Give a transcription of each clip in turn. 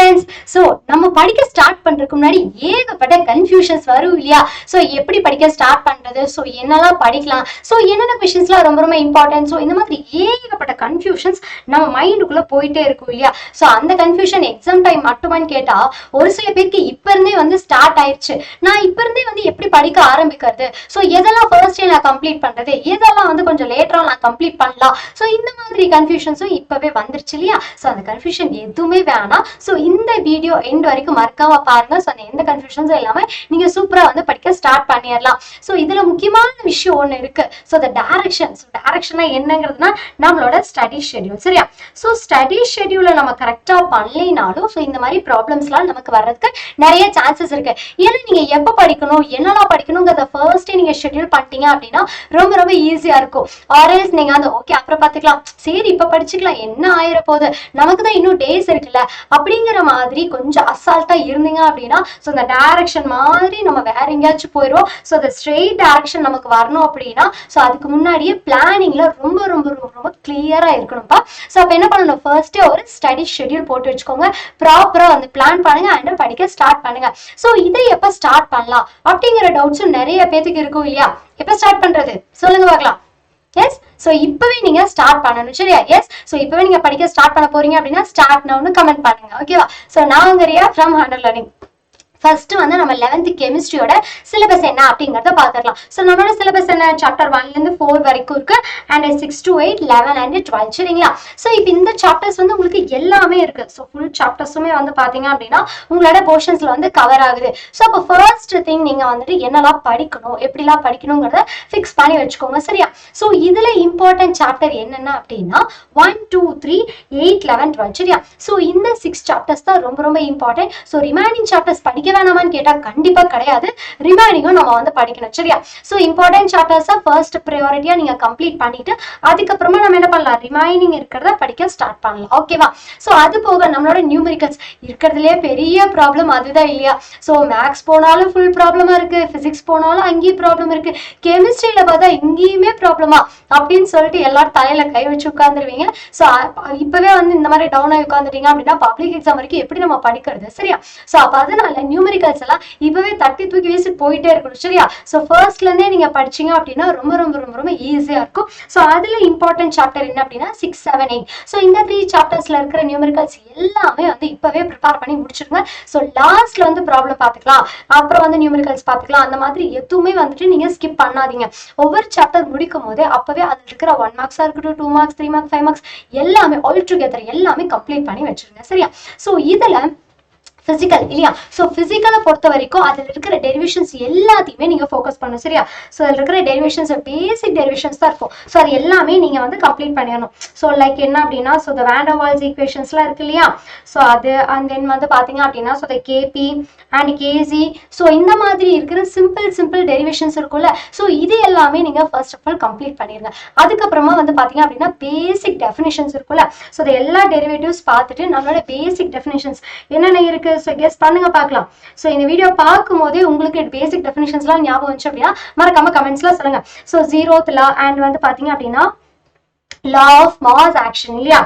Friends, so நம்ம படிக்க start பண்றதுக்கு முன்னாடி ஏகப்பட்ட கன்ஃபியூஷன்ஸ் வரும் இல்லையா? ஸோ எப்படி படிக்க ஸ்டார்ட் பண்றது, ஸோ என்னெல்லாம் படிக்கலாம், ஸோ என்னென்ன கொஷின்ஸ்லாம் ரொம்ப ரொம்ப இம்பார்ட்டன்ட், ஸோ இந்த மாதிரி ஏகப்பட்ட கன்ஃபியூஷன்ஸ் நம்ம மைண்டுக்குள்ள போயிட்டே இருக்கும் இல்லையா? ஸோ அந்த கன்ஃபியூஷன் எக்ஸாம் டைம் மட்டுமான்னு கேட்டா ஒரு சில பேருக்கு இப்ப இருந்தே வந்து ஸ்டார்ட் ஆயிடுச்சு. நான் இப்ப இருந்தே வந்து எப்படி படிக்க ஆரம்பிக்கிறது, ஸோ எதெல்லாம் ஃபர்ஸ்ட் நான் கம்ப்ளீட் பண்றது, எதெல்லாம் வந்து கொஞ்சம் லேட்டரா நான் கம்ப்ளீட் பண்ணலாம், ஸோ இந்த மாதிரி கன்ஃபியூஷன்ஸும் இப்பவே வந்துருச்சு இல்லையா? ஸோ அந்த கன்ஃபியூஷன் எதுவுமே வேணாம். ஸோ இந்த வீடியோ எண்ட் வரைக்கும் மறக்காம பாருங்க. ஸோ அந்த எந்த கன்ஃபியூஷன்ஸும் இல்லாம நீங்க சூப்பரா வந்து படிக்க ஸ்டார்ட் பண்ணிடலாம். ஸோ இதுல முக்கியமான விஷயம் ஒண்ணு இருக்கு. ஸோ இந்த டைரக்ஷன். ஸோ டைரக்ஷனா என்னங்கிறதுனா நம்மளோட ஸ்டடி ஷெட்யூல், சரியா? ஸோ ஸ்டடி ஷெட்யூலை நம்ம கரெக்டா பண்ணலைனாலும் ஸோ இந்த மாதிரி ப்ராப்ளம்ஸ்லாம் நமக்கு வர்றதுக்கு நிறைய சான்சஸ் இருக்கு. ஏன்னா நீங்க எப்ப படிக்கணும், என்னெல்லாம் படிக்கணுங்கிறத ஃபர்ஸ்டே நீங்க ஷெட்யூல் பண்ணிட்டீங்க அப்படின்னா ரொம்ப ரொம்ப ஈஸியா இருக்கும். ஆர்எல்ஸ் நீங்க வந்து ஓகே அப்புறம் பார்த்துக்கலாம், சரி இப்ப படிச்சுக்கலாம், என்ன ஆயிர போகுது, நமக்கு தான் இன்னும் டேஸ் இருக்குல்ல அப்படிங்கிற மாதிரி கொஞ்சம் அசால்ட்டா இருந்தீங்க அப்படின்னா ஸோ இந்த டைரக்ஷன் மாதிரி நம்ம வேற எங்கேயாச்சும் போயிடுவோம். ஸோ அந்த ஸ்ட்ரெயிட் டைரக்ஷன் நமக்கு வரணும் அப்படின்னா ஸோ அதுக்கு முன்னாடியே பிளானிங்ல ரொம்ப ரொம்ப ரொம்ப ரொம்ப கிளியரா இருக்கணும்ப்பா. ஸோ அப்போ என்ன பண்ணணும், ஃபர்ஸ்டே ஒரு ஸ்டடி ஷெட்யூல் போட்டு வச்சுக்கோங்க, ப்ராப்பரா வந்து பிளான் பண்ணுங்க அண்ட் படிக்க ஸ்டார்ட் பண்ணுங்க. ஸோ இதை எப்ப ஸ்டார்ட் பண்ணலாம் அப்படிங்கிற டவுட்ஸும் நிறைய பேத்துக்கு இருக்கும் இல்லையா? எப்ப ஸ்டார்ட் பண்றது சொல்லுங்க பார்க்கலாம். எஸ், ஸோ இப்பவே நீங்க ஸ்டார்ட் பண்ணணும், சரியா? எஸ், ஸோ இப்பவே நீங்க படிக்க ஸ்டார்ட் பண்ண போறீங்க அப்படின்னா ஸ்டார்ட் நவுன்னு கமெண்ட் பண்ணுங்க, ஓகேவா? ஸோ நான் உங்க Riya from Hunter Learning. First வந்து நம்ம 11th கெமிஸ்ட்ரியோட சிலபஸ் என்ன அப்படிங்கறத பாத்துக்கலாம். ஸோ நம்மளோட சிலபஸ் என்ன, சாப்டர் 1ல இருந்து 4 வரைக்கும் இருக்கு அண்ட் 6 to 8, 11 and 12, சரிங்களா? ஸோ இப்போ இந்த சாப்டர்ஸ் வந்து உங்களுக்கு எல்லாமே இருக்கு. ஸோ ஃபுல் சாப்டர்ஸுமே வந்து பாத்தீங்க அப்படின்னா உங்களோட போர்ஷன்ஸ்ல வந்து கவர் ஆகுது. ஸோ அப்போ ஃபர்ஸ்ட் திங் நீங்க வந்துட்டு என்னெல்லாம் படிக்கணும், எப்படிலாம் படிக்கணுங்கிறத ஃபிக்ஸ் பண்ணி வச்சுக்கோங்க, சரியா? ஸோ இதுல இம்பார்ட்டன்ட் சாப்டர் என்னென்ன அப்படின்னா 1, 2, 3, 8, 11, 12, சரியா? ஸோ இந்த 6 சாப்டர்ஸ் தான் ரொம்ப ரொம்ப இம்பார்ட்டன்ட். ஸோ ரிமைனிங் சாப்டர்ஸ் படிக்க வேணாமான்னு கேட்டா கண்டிப்பா கிடையாது, ரிமைனிங்கும் நம்ம வந்து படிக்கணும், சரியா? சோ இம்பார்ட்டன்ட் சாப்டர்ஸா ஃபர்ஸ்ட் ப்ரையாரிட்டியா நீங்க கம்ப்ளீட் பண்ணிட்டு அதுக்கப்புறமா நம்ம என்ன பண்ணலாம், ரிமைனிங் இருக்கிறத படிக்க ஸ்டார்ட் பண்ணலாம், ஓகேவா? சோ அது போக நம்மளோட நியூமெரிக்கல்ஸ் இருக்கிறதுலே பெரிய ப்ராப்ளம் அதுதான் இல்லையா? சோ மேக்ஸ் போனாலும் ஃபுல் ப்ராப்ளமா இருக்கு, பிசிக்ஸ் போனாலும் அங்கேயும் ப்ராப்ளம் இருக்கு, கெமிஸ்ட்ரியில பார்த்தா இங்கேயுமே ப்ராப்ளமா அப்படின்னு சொல்லிட்டு எல்லாரும் தலையில கை வச்சு உட்கார்ந்துருவீங்க. சோ இப்பவே வந்து இந்த மாதிரி டவுன் ஆகி உட்காந்துட்டீங்க அப்படின்னா பப்ளிக் எக்ஸாம் வரைக்கும் எப்படி நம்ம படிக்கிறது, சரியா? சோ அப்ப அதனால நியூமெரிக்கல்ஸ் எல்லாம் இப்பவே தட்டி தூக்கி வீசி போயிட்டே இருக்கணும், சரியா? சோ ஃபர்ஸ்ட்ல இருந்தே நீங்க படிச்சீங்க அப்படின்னா ரொம்ப ரொம்ப ரொம்ப ரொம்ப ஈஸியா இருக்கும். சோ அதுல இம்பார்ட்டன்ட் சாப்டர் என்ன அப்படின்னா 6, 7, 8. சோ இந்த 3 சாப்டர்ஸ்ல இருக்கிற நியூமெரிக்கல்ஸ் எல்லாமே வந்து இப்பவே ப்ரிப்பேர் பண்ணி முடிச்சிருங்க. சோ லாஸ்ட்ல வந்து ப்ராப்ளம் பாத்துக்கலாம், அப்புறம் வந்து நியூமெரிக்கல்ஸ் பாத்துக்கலாம், அந்த மாதிரி எதுவுமே வந்துட்டு நீங்க ஸ்கிப் பண்ணாதீங்க. ஒவ்வொரு சாப்டர் முடிக்கும் போதே அப்பவே அதுல இருக்கிற 1 மார்க்ஸா இருக்கட்டும், 2 மார்க்ஸ், 3 மார்க்ஸ், 5 மார்க்ஸ் எல்லாமே ஆல் டுகெதர் எல்லாமே கம்ப்ளீட் பண்ணி வச்சிருங்க, சரியா? சோ இதுல பிசிக்கல் இல்லையா? சோ பிசிக்கலை பொறுத்த வரைக்கும் அதுல இருக்கிற டெரிவேஷன்ஸ் எல்லாத்தையுமே நீங்க ஃபோக்கஸ் பண்ணணும், சரியா? சோ அதுல இருக்கிற டெரிவேஷன்ஸ் பேசிக் டெரிவேஷன்ஸ் தான் இருக்கும். சோ அது எல்லாமே நீங்க வந்து கம்ப்ளீட் பண்ணிடணும். சோ லைக் என்ன அப்படின்னா சோ இந்த வான் டெர் வால்ஸ் ஈக்குவேஷன்ஸ்லாம் இருக்கு இல்லையா? சோ அது அண்ட் தென் வந்து பாத்தீங்க அப்படின்னா so KP and KC, so இந்த மாதிரி இருக்கிற சிம்பிள் டெரிவேஷன்ஸ் இருக்கும்ல, சோ இது எல்லாமே நீங்க ஃபர்ஸ்ட் ஆஃப் ஆல் கம்ப்ளீட் பண்ணிருங்க. அதுக்கப்புறமா வந்து பாத்தீங்க அப்படின்னா பேசிக் டெஃபினிஷன்ஸ் இருக்கும்ல, சோ எல்லா டெரிவேட்டிவ்ஸ் பார்த்துட்டு நம்மளோட பேசிக் டெஃபினிஷன்ஸ் என்னென்ன இருக்கு ஸோ கெஸ் பண்ணுங்க பார்க்கலாம். ஸோ இந்த வீடியோ பார்க்கும் போதே உங்களுக்கு பேசிக் டெஃபினிஷன்ஸ்லாம் ஞாபகம் வந்துச்சு அப்படின்னா மறக்காம கமெண்ட்ஸ்ல சொல்லுங்க. ஸோ 0th லா அண்ட் வந்து பாத்தீங்க அப்படின்னா லா ஆஃப் மாஸ் ஆக்ஷன் இல்லையா?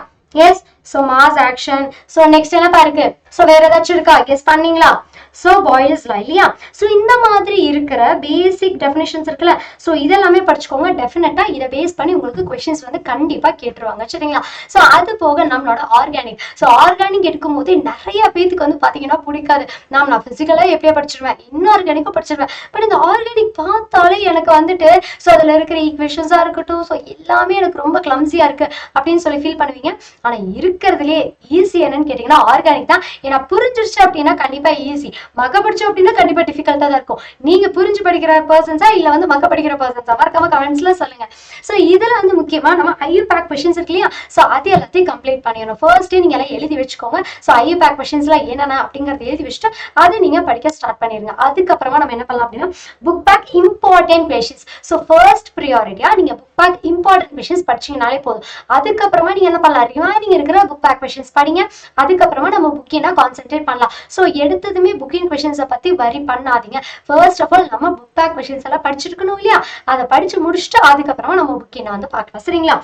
Yes, so mass action. So next என்ன பாருக்கு, ஸோ வேற ஏதாச்சும் இருக்கா கெஸ் பண்ணீங்களா? ஸோ பாய்ல்ஸ் லா இல்லையா? ஸோ இந்த மாதிரி இருக்கிற பேசிக் டெஃபினிஷன்ஸ் இருக்குல்ல, ஸோ இதெல்லாமே படிச்சுக்கோங்க. டெஃபினட்டா இதை பேஸ் பண்ணி உங்களுக்கு கொஸ்டின்ஸ் வந்து கண்டிப்பா கேட்டுருவாங்க, சரிங்களா? ஸோ அது போக நம்மளோட ஆர்கானிக். ஸோ ஆர்கானிக் எடுக்கும் போது நிறைய பேத்துக்கு வந்து பாத்தீங்கன்னா பிடிக்காது. நான் பிசிக்கலா எப்படியா படிச்சிருவேன், இன்ஆர்கானிக்கும் படிச்சிருவேன், பட் இந்த ஆர்கானிக் பார்த்தாலே எனக்கு வந்துட்டு ஸோ அதுல இருக்கிற ஈக்குவேஷன்ஸா இருக்கட்டும் ஸோ எல்லாமே எனக்கு ரொம்ப கிளம்சியா இருக்கு அப்படின்னு சொல்லி ஃபீல் பண்ணுவீங்க. ஆனா இருக்கிறதுலே ஈஸி என்னன்னு கேட்டீங்கன்னா ஆர்கானிக் தான். ஏன்னா புரிஞ்சிருச்சு அப்படின்னா கண்டிப்பா ஈஸி, மக படிச்சோம் அப்படின்னா கண்டிப்பா டிஃபிகல்ட்டா தான் இருக்கும். நீங்க புரிஞ்சு படிக்கிற பர்சன்ஸா இல்ல வந்து மக படிக்கிற பர்சன்ஸா மறக்காம கமெண்ட்ஸ்ல சொல்லுங்க. சோ இதுல வந்து முக்கியமா நம்ம ஐயூபேக் கொஸ்டின்ஸ் இருக்கு இல்லையா? சோ அது எல்லாத்தையும் கம்ப்ளீட் பண்ணிடணும். ஃபர்ஸ்டே நீங்க எல்லாம் எழுதி வச்சுக்கோங்க. சோ ஐயூபேக் கொஸ்டின்ஸ்ல என்னென்ன அப்படிங்கறத எழுதி வச்சுட்டு அதை நீங்க படிக்க ஸ்டார்ட் பண்ணிருங்க. அதுக்கப்புறமா நம்ம என்ன பண்ணலாம் அப்படின்னா book back important questions. So first ப்ரியாரிட்டியா நீங்க புக் பேக் இம்பார்ட்டன்ட் கொஸ்டின்ஸ் படிச்சீங்கனாலே போதும். அதுக்கப்புறமா நீங்க என்ன பண்ணலாம், ரிமைனிங் இருக்கிற புக் பேக் கொஸ்டின்ஸ் படிங்க. அதுக்கப்புறமா நம்ம புக்கினா கான்சென்ட்ரேட் பண்ணலாம். சோ எடுத்ததுமே புக்கிங் கொஸ்டின்ஸை பத்தி வரி பண்ணாதீங்க. ஃபர்ஸ்ட் ஆஃப் ஆல் நம்ம புக் பேக் கொஸ்டின்ஸ் எல்லாம் படிச்சிருக்கணும் இல்லையா? அதை படிச்சு முடிச்சுட்டு அதுக்கப்புறமா நம்ம புக்கினை வந்து பார்க்கலாம், சரிங்களா?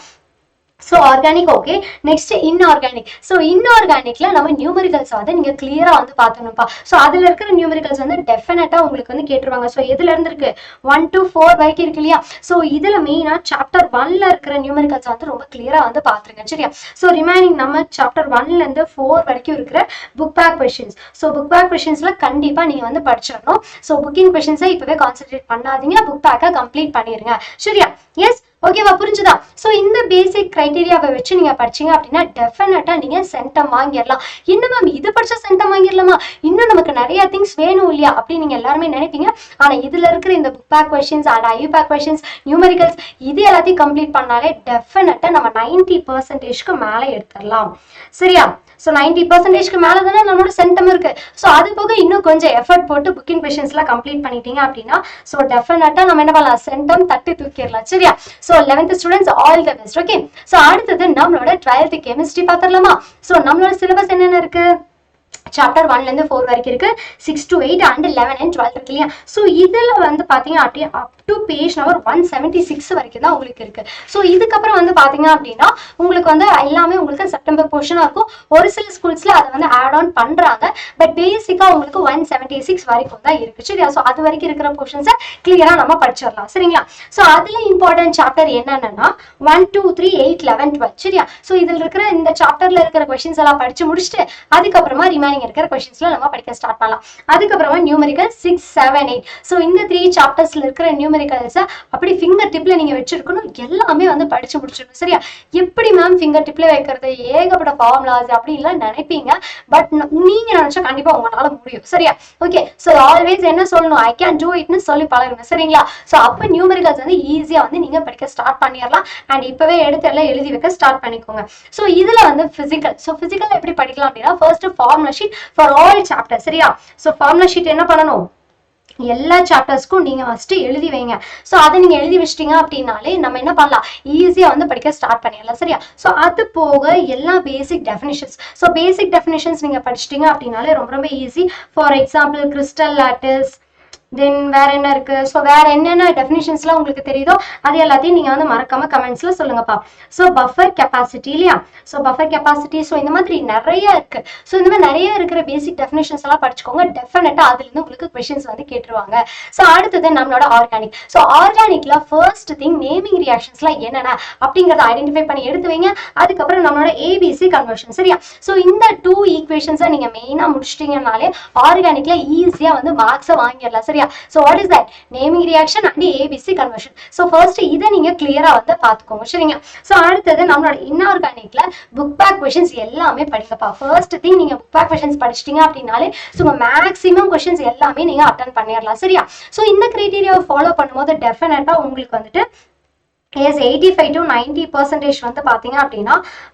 So organic okay. Next inorganic. So இன்ஆர்கானிக்ல நம்ம நியூமரிக்கல்ஸ் வந்து நீங்க கிளியரா வந்து பார்த்துக்கணும்ப்பா. ஸோ அதுல இருக்கிற நியூமரிக்கல்ஸ் வந்து டெஃபினட்டா உங்களுக்கு வந்து கேட்டுருவாங்க. ஸோ எதுல இருந்து இருக்கு 1 to 4 வரைக்கும் இருக்கு இல்லையா. ஸோ இதுல மெயினா சாப்டர் 1ல இருக்கிற நியூமரிக்கல்ஸ் வந்து ரொம்ப கிளியரா வந்து பாத்துருங்க சரியா. ஸோ ரிமைனிங் நம்ம சாப்டர் 1ல இருந்து 4 வரைக்கும் இருக்கிற book back questions. So book back கொஸ்டின்ஸ்ல கண்டிப்பா நீங்க வந்து படிச்சிடணும். ஸோ புக்கிங் கொஸ்டின்ஸை இப்பவே கான்சென்ட்ரேட் பண்ணாதீங்க, புக் பேக்கை கம்ப்ளீட் பண்ணிருங்க சரியா. எஸ் ஓகேவா, புரிஞ்சுதா. ஸோ இந்த பேசிக் கிரைட்டீரியாவை வச்சு நீங்க படிச்சீங்க அப்படின்னா டெஃபினட்டா நீங்க சென்டம் வாங்கிடலாம். என்ன மேம் இது படிச்சா சென்டம் வாங்கிடலாமா, இன்னும் நமக்கு நிறைய திங்ஸ் வேணும் இல்லையா அப்படின்னு நீங்க எல்லாருமே நினைப்பீங்க. ஆனா இதுல இருக்கிற இந்த book back questions and IU back questions, numericals இது எல்லாத்தையும் கம்ப்ளீட் பண்ணாலே டெஃபினட்டா நம்ம 90%க்கு மேல எடுத்துடலாம் சரியா. ஸோ 90%க்கு மேல தானே நம்மளோட சென்டம் இருக்கு. ஸோ அது போக இன்னும் கொஞ்சம் எஃபர்ட் போட்டு புக்கிங் கொஸ்டின்ஸ்லாம் கம்ப்ளீட் பண்ணிட்டீங்க அப்படின்னா ஸோ டெஃபினட்டா நம்ம என்ன பண்ணலாம், சென்டம் தட்டி தூக்கிடலாம் சரியா. So 11th students all the best okay. So அடுத்தது நம்மளோட 12th கெமிஸ்ட்ரி பார்த்துடலாமா. ஸோ நம்மளோட சிலபஸ் என்னென்ன இருக்கு, சாப்டர் 1ல இருந்து 4 வரைக்கும் இருக்கு, 6 to 8 and 11 and 12 இருக்கு இல்லையா. ஸோ இதுல வந்து பாத்தீங்க அப்படியே அப் டு பேஜ் நம்பர் 176 வரைக்கும் தான் உங்களுக்கு இருக்கு. ஸோ இதுக்கப்புறம் வந்து பாத்தீங்க அப்படின்னா உங்களுக்கு வந்து எல்லாமே உங்களுக்கு செப்டம்பர் போர்ஷனா இருக்கும். ஒரு சில ஸ்கூல்ஸ்ல அதை வந்து ஆட் ஆன் பண்றாங்க, பட் பேசிக்கா உங்களுக்கு 176 வரைக்கும் தான் இருக்கு சரியா. ஸோ அது வரைக்கும் இருக்கிற போர்ஷன்ஸை கிளியரா நம்ம படிச்சிடலாம் சரிங்களா. ஸோ அதுல இம்பார்ட்டன்ட் சாப்டர் என்னன்னா 1 2 3 8 11 12 சரியா. ஸோ இதுல இருக்கிற இந்த சாப்டர்ல இருக்கிற கொஸ்டின்ஸ் எல்லாம் படிச்சு முடிச்சுட்டு அதுக்கப்புறமா ரிமைனிங் இருக்கிற क्वेश्चंसல நம்ம படிக்க ஸ்டார்ட் பண்ணலாம். அதுக்கப்புறமா நியூமரிக்கல் 6 7 8. சோ இந்த 3 சாப்டர்ஸ்ல இருக்கிற நியூமரிக்கல்ஸ் அப்படி ஃபிங்கர் டிப்ல நீங்க வெச்சிருக்கணும், எல்லாமே வந்து படிச்சு முடிச்சிடணும் சரியா. எப்படி மேம் ஃபிங்கர் டிப்ல வைக்கிறது, ஏகப்பட்ட ஃபார்முலாஸ் அப்படி எல்லாம் நினைப்பீங்க, பட் நீங்க நினைச்சா கண்டிப்பா உங்களால முடியும் சரியா. ஓகே. சோ ஆல்வேஸ் என்ன சொல்லணும், ஐ கேன் டூ இட்னு சொல்லி பழகுங்க சரிங்களா. சோ அப்ப நியூமரிக்கல்ஸ் வந்து ஈஸியா வந்து நீங்க படிக்க ஸ்டார்ட் பண்ணிடலாம். அண்ட் இப்பவே எடுத்து எல்லாம் எழுதி வைக்க ஸ்டார்ட் பண்ணிக்கோங்க. சோ இதுல வந்து பிசிக்கல். சோ பிசிக்கல் எப்படி படிக்கலாம் அப்படின்னா first formula sheet for all chapter சரியா. சோ ஃபார்முலா ஷீட் என்ன பண்ணணும், எல்லா சாப்டர்ஸ்க்கும் நீங்க ஃபர்ஸ்ட் எழுதி வைங்க. சோ அதை நீங்க எழுதி வச்சிட்டீங்க அப்படின்னாலே நம்ம என்ன பண்ணலாம், ஈஸியா வந்து படிக்க ஸ்டார்ட் பண்ணிடலாம் சரியா. சோ அது போக எல்லா basic definitions. So basic definitions நீங்க படிச்சிட்டீங்க அப்படின்னாலே ரொம்ப ரொம்ப easy. For example crystal lattice, then வேற என்ன இருக்கு, ஸோ வேற என்னென்ன டெஃபினிஷன்ஸ்லாம் உங்களுக்கு தெரியுதோ அது எல்லாத்தையும் நீங்க வந்து மறக்காம கமெண்ட்ஸ்ல சொல்லுங்கப்பா. ஸோ பஃபர் கெப்பாசிட்டி இல்லையா. ஸோ பஃபர் கெப்பாசிட்டி, ஸோ இந்த மாதிரி நிறைய இருக்கு. ஸோ இந்த மாதிரி நிறைய இருக்கிற பேசிக் டெஃபினிஷன்ஸ் எல்லாம் படிச்சுக்கோங்க. டெஃபினட்டா அதுல இருந்து உங்களுக்கு கொஸ்டின்ஸ் வந்து கேட்டுருவாங்க. ஸோ அடுத்தது நம்மளோட ஆர்கானிக். ஸோ ஆர்கானிக்ல ஃபர்ஸ்ட் திங் நேமிங் ரியாக்ஷன்ஸ்லாம் என்னென்ன அப்படிங்கறத ஐடென்டிஃபை பண்ணி எடுத்து வைங்க. அதுக்கப்புறம் நம்மளோட ஏபிசி கன்வர்ஷன் சரியா. ஸோ இந்த 2 ஈக்குவேஷன்ஸை நீங்க மெயினா முடிச்சிட்டீங்கனாலே ஆர்கானிக்ல ஈஸியா வந்து மார்க்ஸை வாங்கிடலாம் சரியா. So what is that, naming reaction and ABC conversion. So first இதை நீங்க கிளியரா வந்து பாத்துக்கோங்க சரிங்க. So அடுத்தது நம்மளோட இன்ஆர்கானிக்ல புக் பேக் கொஸ்டின்ஸ் எல்லாமே படிங்கப்பா. ஃபர்ஸ்ட் திங் நீங்க புக் பேக் கொஸ்டின்ஸ் படிச்சிட்டீங்க அப்படின்னாலே ஸோ மேக்ஸிமம் கொஸ்டின்ஸ் எல்லாமே நீங்க அட்டன் பண்ணிடலாம் சரியா. ஸோ இந்த கிரைட்டீரியாவை ஃபாலோ பண்ணும்போது டெஃபினட்டா உங்களுக்கு வந்துட்டு எஸ் 85 to 90% வந்து பாத்தீங்க அப்படின்னா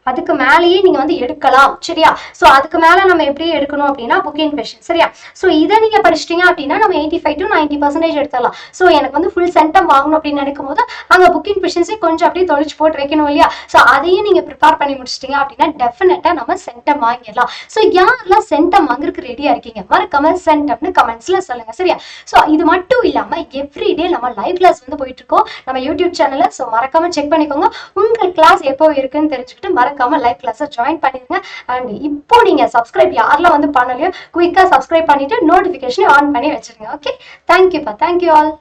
அதுக்கு மேலேயே நீங்க வந்து எடுக்கலாம் சரியா. சோ அதுக்கு மேல நம்ம எப்படி எடுக்கணும் அப்படின்னா புக்கிங் கொஸ்டின் சரியா. சோ இதை நீங்க படிச்சிட்டீங்க அப்படின்னா நம்ம 85 to 90% எடுத்துடலாம். சோ எனக்கு வந்து ஃபுல் சென்டம் வாங்கணும் அப்படின்னு நினைக்கும் போது அங்க புக்கிங் கொஸ்டின்ஸே கொஞ்சம் அப்படியே தொலைச்சு போட்டு வைக்கணும் இல்லையா. சோ அதையும் நீங்க ப்ரிப்பேர் பண்ணி முடிச்சிட்டீங்க அப்படின்னா டெஃபினட்டா நம்ம சென்டம் வாங்கிடலாம். சோ யாரெல்லாம் சென்டம் வாங்குறதுக்கு ரெடியா இருக்கீங்க மறக்காம சென்டம்னு கமெண்ட்ஸ்ல சொல்லுங்க சரியா. சோ இது மட்டும் இல்லாம எவ்ரிடே நம்ம லைவ் கிளாஸ் வந்து போயிட்டு இருக்கோம் நம்ம யூடியூப் சேனல்ல. ஸோ மறக்காம செக் பண்ணிக்கோங்க, உங்க கிளாஸ் எப்போ இருக்குன்னு தெரிஞ்சுக்கிட்டு மறக்காம லைவ் கிளாஸை ஜாயின் பண்ணிருங்க. அண்ட் இப்போ நீங்க சப்ஸ்கிரைப் யாரெல்லாம் வந்து பண்ணலையோ குயிக்கா சப்ஸ்கிரைப் பண்ணிட்டு நோட்டிபிகேஷன் ஆன் பண்ணி வச்சிருங்க. ஓகே, தேங்க்யூப்பா, தேங்க்யூ ஆல்.